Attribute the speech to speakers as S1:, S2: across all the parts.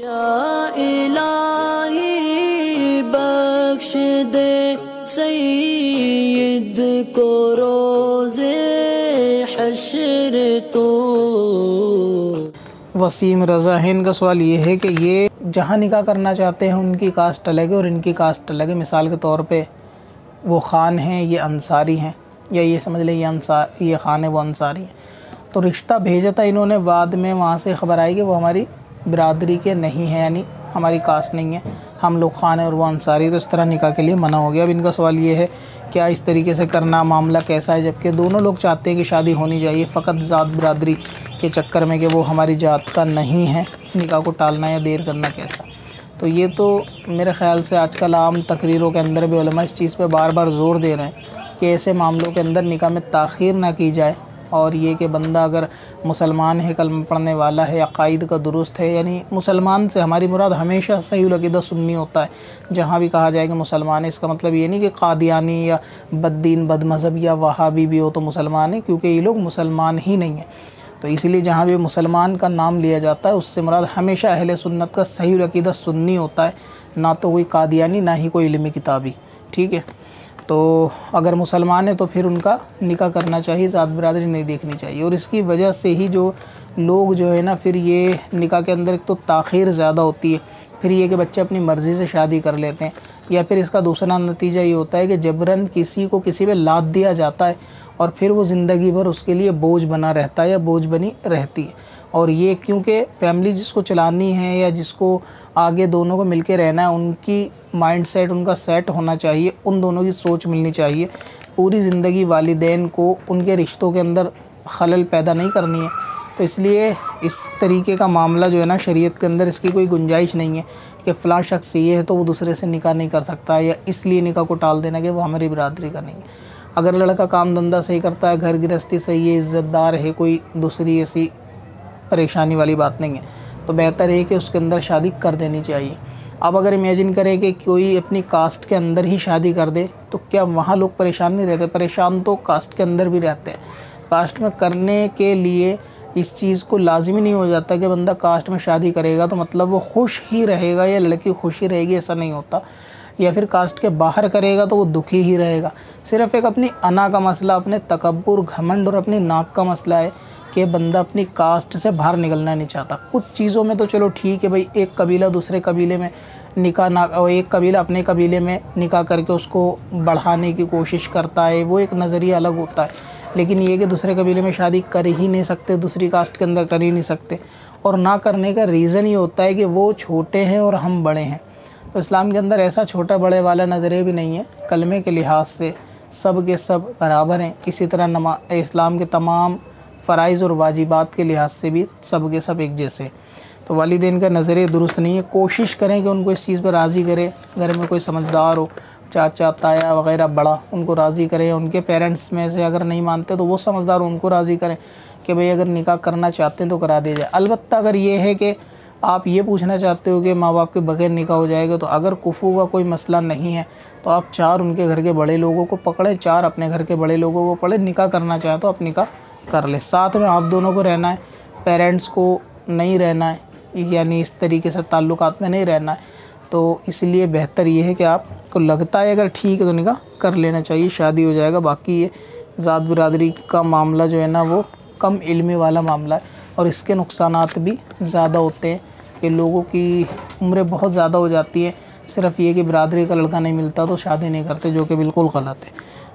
S1: या इलाही बख्श दे सईद को रोज़े हश्र तो।
S2: वसीम रज़ा है, इनका सवाल ये है कि ये जहाँ निकाह करना चाहते हैं उनकी कास्ट अलग है और इनकी कास्ट अलग है। मिसाल के तौर पे वो ख़ान हैं, ये अंसारी हैं, या ये समझ लें ये ख़ान है वो अंसारी हैं। तो रिश्ता भेजा था इन्होंने, बाद में वहाँ से ख़बर आई कि वो हमारी बिरादरी के नहीं हैं, यानी हमारी कास्ट नहीं है, हम लोग ख़ान हैं और वो अंसारी, तो इस तरह निकाह के लिए मना हो गया। अब इनका सवाल ये है क्या इस तरीके से करना मामला कैसा है, जबकि दोनों लोग चाहते हैं कि शादी होनी चाहिए, फ़कत ज़ात बिरादरी के चक्कर में कि वो हमारी जात का नहीं है, निकाह को टालना या देर करना कैसा। तो ये तो मेरे ख़्याल से आजकल आम तकरीरों के अंदर भी उलमा इस चीज़ पे बार बार ज़ोर दे रहे हैं कि ऐसे मामलों के अंदर निकाह में ताख़ीर ना की जाए, और ये कि बंदा अगर मुसलमान है, कलमा पढ़ने वाला है, अक़ाइद का दुरुस्त है, यानी मुसलमान से हमारी मुराद हमेशा सहीउल अक़ीदा सुन्नी होता है। जहाँ भी कहा जाए कि मुसलमान है, इसका मतलब ये नहीं कि क़ादियानी या बद्दीन बदमज़हब या वहाबी भी हो तो मुसलमान है, क्योंकि ये लोग मुसलमान ही नहीं हैं। तो इसलिए जहाँ भी मुसलमान का नाम लिया जाता है उससे मुराद हमेशा अहले सुन्नत का सहीउल अक़ीदा सुन्नी होता है, ना तो कोई क़ादियानी ना ही कोई इल्मी किताबी। ठीक है, तो अगर मुसलमान है तो फिर उनका निकाह करना चाहिए, ज़ात बिरादरी नहीं देखनी चाहिए। और इसकी वजह से ही जो लोग जो है ना, फिर ये निकाह के अंदर एक तो ताख़ीर ज़्यादा होती है, फिर ये कि बच्चे अपनी मर्ज़ी से शादी कर लेते हैं, या फिर इसका दूसरा नतीजा ये होता है कि जबरन किसी को किसी पे लाद दिया जाता है और फिर वो ज़िंदगी भर उसके लिए बोझ बना रहता है या बोझ बनी रहती है। और ये क्योंकि फ़ैमिली जिसको चलानी है या जिसको आगे दोनों को मिलके रहना है, उनकी माइंडसेट उनका सेट होना चाहिए, उन दोनों की सोच मिलनी चाहिए। पूरी ज़िंदगी वालिदैन को उनके रिश्तों के अंदर खलल पैदा नहीं करनी है। तो इसलिए इस तरीके का मामला जो है ना, शरीयत के अंदर इसकी कोई गुंजाइश नहीं है कि फ़लाँ शख्स ये है तो वो दूसरे से निकाह नहीं कर सकता, या इसलिए निकाह को टाल देना कि वो हमारी बिरादरी का नहीं है। अगर लड़का काम धंधा सही करता है, घर गृहस्थी सही है, इज़्ज़तदार है, कोई दूसरी ऐसी परेशानी वाली बात नहीं है, तो बेहतर है कि उसके अंदर शादी कर देनी चाहिए। अब अगर इमेजिन करें कि कोई अपनी कास्ट के अंदर ही शादी कर दे, तो क्या वहाँ लोग परेशान नहीं रहते? परेशान तो कास्ट के अंदर भी रहते हैं। कास्ट में करने के लिए इस चीज़ को लाज़मी नहीं हो जाता कि बंदा कास्ट में शादी करेगा तो मतलब वो खुश ही रहेगा या लड़की खुश ही रहेगी, ऐसा नहीं होता। या फिर कास्ट के बाहर करेगा तो वो दुखी ही रहेगा। सिर्फ़ एक अपनी अना का मसला, अपने तकब्बुर, घमंड और अपनी नाक का मसला है कि बंदा अपनी कास्ट से बाहर निकलना नहीं चाहता। कुछ चीज़ों में तो चलो ठीक है भाई, एक कबीला दूसरे कबीले में निकाह ना, और एक कबीला अपने कबीले में निकाह करके उसको बढ़ाने की कोशिश करता है, वो एक नज़रिया अलग होता है। लेकिन ये कि दूसरे कबीले में शादी कर ही नहीं सकते, दूसरी कास्ट के अंदर कर ही नहीं सकते, और ना करने का रीज़न ये होता है कि वो छोटे हैं और हम बड़े हैं। तो इस्लाम के अंदर ऐसा छोटा बड़े वाला नज़रिया भी नहीं है। कलमे के लिहाज से सब के सब बराबर हैं। इसी तरह इस्लाम के तमाम फ़राइज़ और वाजिबात के लिहाज से भी सब के सब एक जैसे। तो वालिदैन का नज़रिया दुरुस्त नहीं है। कोशिश करें कि उनको इस चीज़ पर राज़ी करें। घर में कोई समझदार हो, चाचा ताया वग़ैरह बड़ा, उनको राज़ी करें। उनके पेरेंट्स में से अगर नहीं मानते तो वो समझदार हो, उनको राज़ी करें कि भाई अगर निकाह करना चाहते हैं तो करा दिया जाए। अलबत्ता अगर ये है कि आप ये पूछना चाहते हो कि माँ बाप के बग़ैर निकाह हो जाएगा, तो अगर कुफ़ू का कोई मसला नहीं है तो आप 4 उनके घर के बड़े लोगों को पकड़ें, 4 अपने घर के बड़े लोगों को पकड़ें। निकाह करना चाहे तो आप निकाह कर ले। साथ में आप दोनों को रहना है, पेरेंट्स को नहीं रहना है, यानी इस तरीके से ताल्लुकात में नहीं रहना है। तो इसलिए बेहतर ये है कि आपको लगता है अगर ठीक है तो निकाह कर लेना चाहिए, शादी हो जाएगा। बाकी ये ज़ात बिरादरी का मामला जो है ना, वो कम इल्मी वाला मामला है और इसके नुकसानात भी ज़्यादा होते हैं कि लोगों की उम्रें बहुत ज़्यादा हो जाती है। सिर्फ़ ये कि बिरादरी का लड़का नहीं मिलता तो शादी नहीं करते, जो कि बिल्कुल गलत है।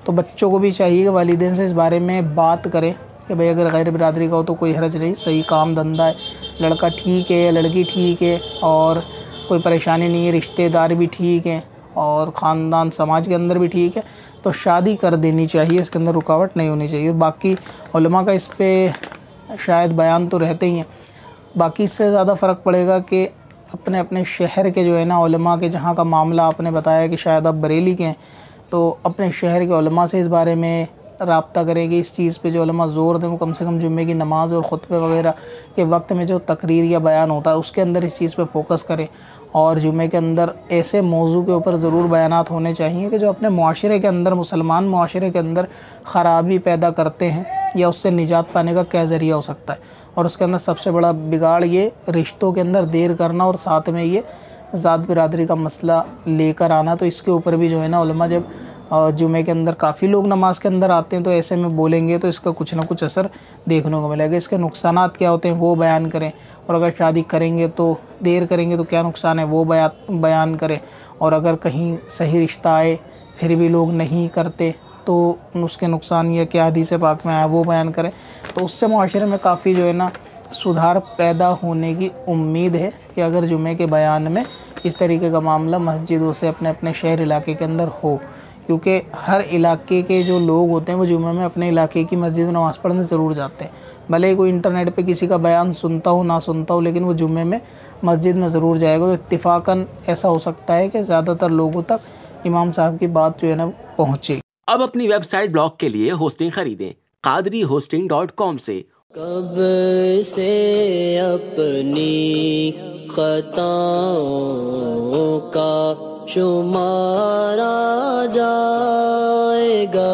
S2: तो बच्चों को भी चाहिए कि वालिदैन से इस बारे में बात करें कि भाई अगर गैर बिरादरी का हो तो कोई हर्ज नहीं, सही काम धंधा है, लड़का ठीक है या लड़की ठीक है और कोई परेशानी नहीं है, रिश्तेदार भी ठीक हैं और ख़ानदान समाज के अंदर भी ठीक है, तो शादी कर देनी चाहिए। इसके अंदर रुकावट नहीं होनी चाहिए। और बाकी उलमा का इस पे शायद बयान तो रहते ही हैं। बाकी इससे ज़्यादा फ़र्क पड़ेगा कि अपने अपने शहर के जो है ना उलमा के, जहाँ का मामला आपने बताया कि शायद आप बरेली के हैं, तो अपने शहर के उलमा से इस बारे में राब्ता करेंगे। इस चीज़ पे जो उलमा ज़ोर दें वो कम से कम जुम्मे की नमाज़ और ख़ुतबे वगैरह के वक्त में जो तकरीर या बयान होता है उसके अंदर इस चीज़ पे फ़ोकस करें। और जुम्मे के अंदर ऐसे मौजू के ऊपर ज़रूर बयानात होने चाहिए कि जो अपने मुआशरे के अंदर, मुसलमान मुआशरे के अंदर ख़राबी पैदा करते हैं या उससे निजात पाने का क्या ज़रिया हो सकता है। और उसके अंदर सबसे बड़ा बिगाड़ ये रिश्तों के अंदर देर करना और साथ में ये ज़ात बिरादरी का मसला लेकर आना। तो इसके ऊपर भी जो है ना उलमा जब जुमे के अंदर काफ़ी लोग नमाज के अंदर आते हैं तो ऐसे में बोलेंगे तो इसका कुछ ना कुछ असर देखने को मिलेगा। इसके नुकसानात क्या होते हैं वो बयान करें, और अगर शादी करेंगे तो देर करेंगे तो क्या नुकसान है वो बयान करें, और अगर कहीं सही रिश्ता आए फिर भी लोग नहीं करते तो उसके नुकसान या क्या हदीस पाक में आया वो बयान करें। तो उससे मुआशरे में काफ़ी जो है ना सुधार पैदा होने की उम्मीद है कि अगर जुमे के बयान में इस तरीके का मामला मस्जिदों से अपने अपने शहर इलाके के अंदर हो, क्योंकि हर इलाके के जो लोग होते हैं वो जुमे में अपने इलाके की मस्जिद में नमाज़ पढ़ने ज़रूर जाते हैं। भले ही कोई इंटरनेट पे किसी का बयान सुनता हो ना सुनता हो, लेकिन वो जुमे में मस्जिद में ज़रूर जाएगा। तो इत्तिफ़ाक़न ऐसा हो सकता है कि ज़्यादातर लोगों तक इमाम साहब की बात जो है ना वो पहुँचे।
S3: अब अपनी वेबसाइट ब्लॉग के लिए होस्टिंग खरीदें qadrihosting.com से।
S1: कब से अपनी खताओं का शुमारा जाएगा।